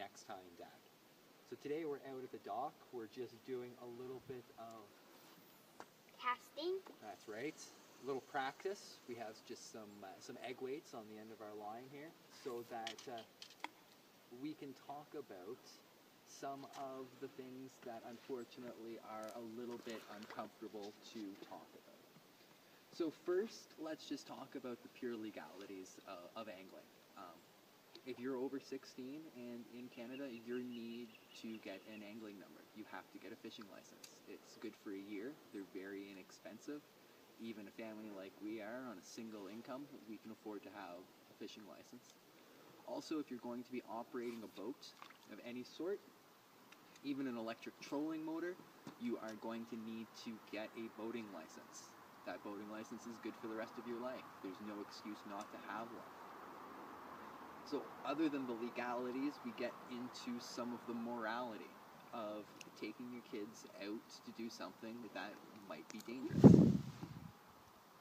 NextTimeDad. So today we're out at the dock. We're just doing a little bit of casting. That's right. A little practice. We have just some egg weights on the end of our line here, so that we can talk about some of the things that unfortunately are a little bit uncomfortable to talk about. So first, let's just talk about the pure legalities of angling. If you're over 16 and in Canada, you need to get an angling number. You have to get a fishing license. It's good for a year. They're very inexpensive. Even a family like we are on a single income, we can afford to have a fishing license. Also, if you're going to be operating a boat of any sort, even an electric trolling motor, you are going to need to get a boating license. That boating license is good for the rest of your life. There's no excuse not to have one. So other than the legalities, we get into some of the morality of taking your kids out to do something that might be dangerous.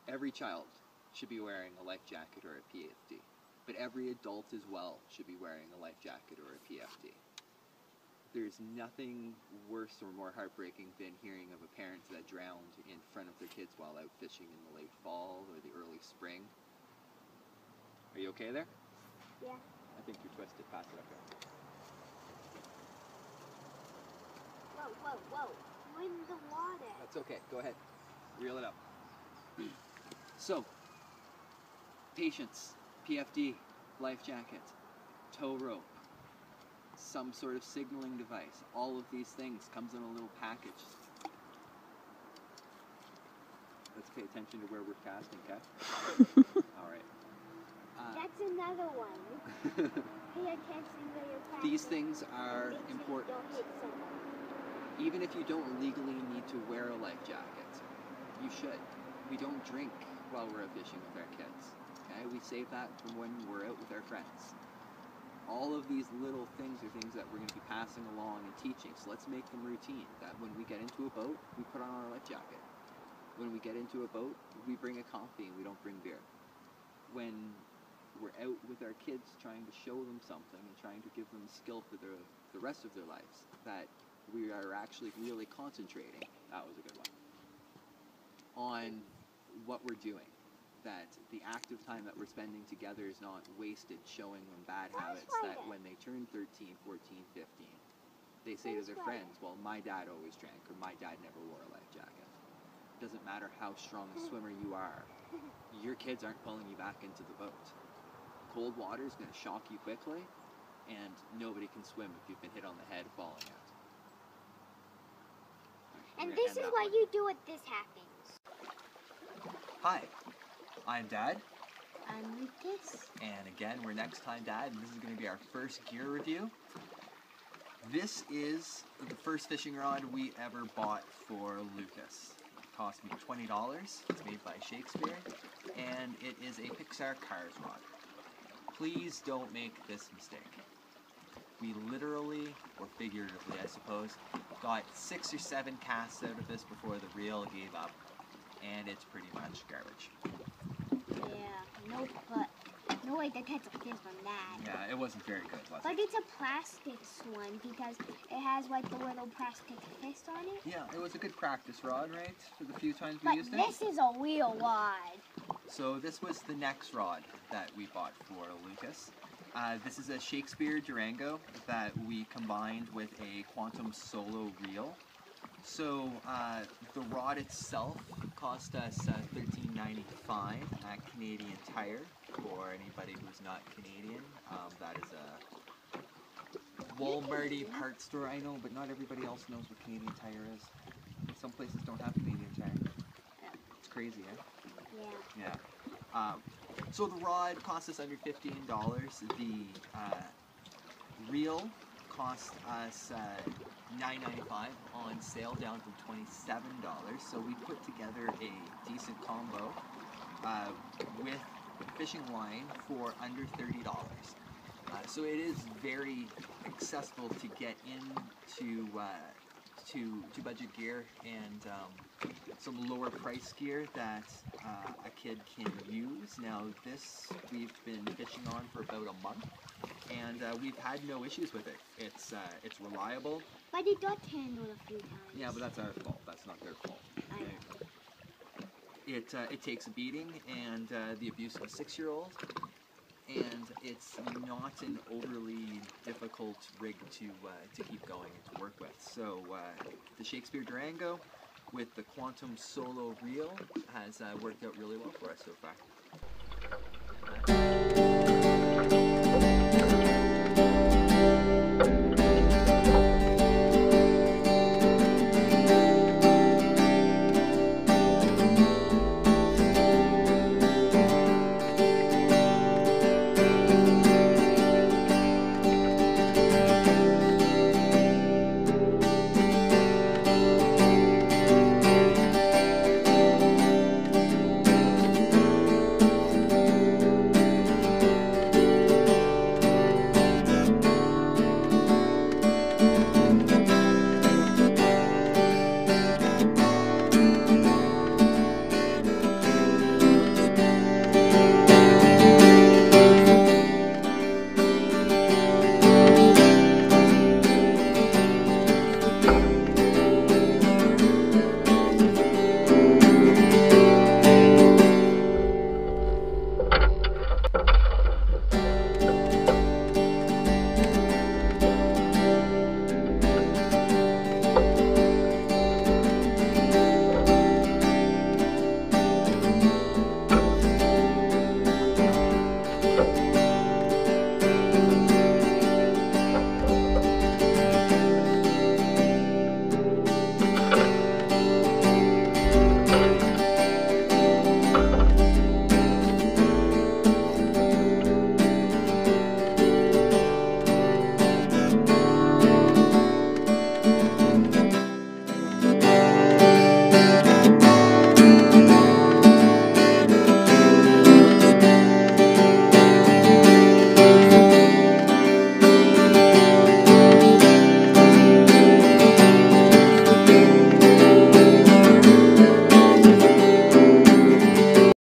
Every child should be wearing a life jacket or a PFD, but every adult as well should be wearing a life jacket or a PFD. There's nothing worse or more heartbreaking than hearing of a parent that drowned in front of their kids while out fishing in the late fall or the early spring. Are you okay there? Yeah. I think you're twisted. Pass it up here. Whoa, whoa, whoa. You're in the water. That's okay. Go ahead. Reel it up. So, patience, PFD, life jacket, tow rope, some sort of signaling device. All of these things comes in a little package. Let's pay attention to where we're casting, okay? All right. That's another one. Pay attention where you're casting. These things are important. Don't hit someone. Even if you don't legally need to wear a life jacket, you should. We don't drink while we're out fishing with our kids. Okay? We save that from when we're out with our friends. All of these little things are things that we're going to be passing along and teaching. So let's make them routine. That when we get into a boat, we put on our life jacket. When we get into a boat, we bring a coffee and we don't bring beer. When we're out with our kids trying to show them something and trying to give them a skill for the rest of their lives, that we are actually really concentrating, that was a good one, on what we're doing. That the active time that we're spending together is not wasted showing them bad habits that when they turn 13, 14, 15, they say to their friends, well, my dad always drank, or my dad never wore a life jacket. It doesn't matter how strong a swimmer you are, your kids aren't pulling you back into the boat. Cold water is going to shock you quickly, and nobody can swim if you've been hit on the head falling out. And this is what you do if this happens. Hi, I'm Dad. I'm Lucas. And again, we're NextTimeDad, and this is going to be our first gear review. This is the first fishing rod we ever bought for Lucas. It cost me $20. It's made by Shakespeare, and it is a Pixar Cars rod. Please don't make this mistake. We literally, or figuratively I suppose, got 6 or 7 casts out of this before the reel gave up, and it's pretty much garbage. Yeah, no way to catch a fish from that. Yeah, it wasn't very good, was it? But it's a plastic one because it has like the little plastic fist on it. Yeah, it was a good practice rod, right? For the few times we But used it. this is a real rod. So this was the next rod that we bought for Lucas. This is a Shakespeare Durango that we combined with a Quantum Solo reel. So the rod itself cost us $13.95 at Canadian Tire. For anybody who's not Canadian, that is a Walmarty parts store. I know, but not everybody else knows what Canadian Tire is. Some places don't have Canadian Tire. It's crazy, eh? Yeah. Yeah. So the rod cost us under $15. The reel cost us $9.95 on sale, down from $27. So we put together a decent combo with fishing line for under $30. So it is very accessible to get into to budget gear, and some lower price gear that a kid can use. Now this we've been fishing on for about a month, and we've had no issues with it. It's reliable. But it got tangled a few times. Yeah, but that's our fault. That's not their fault. I know. It takes a beating and the abuse of a 6-year-old, and it's not an overly difficult rig to keep going and to work with. So the Shakespeare Durango with the Quantum Solo reel has worked out really well for us so far.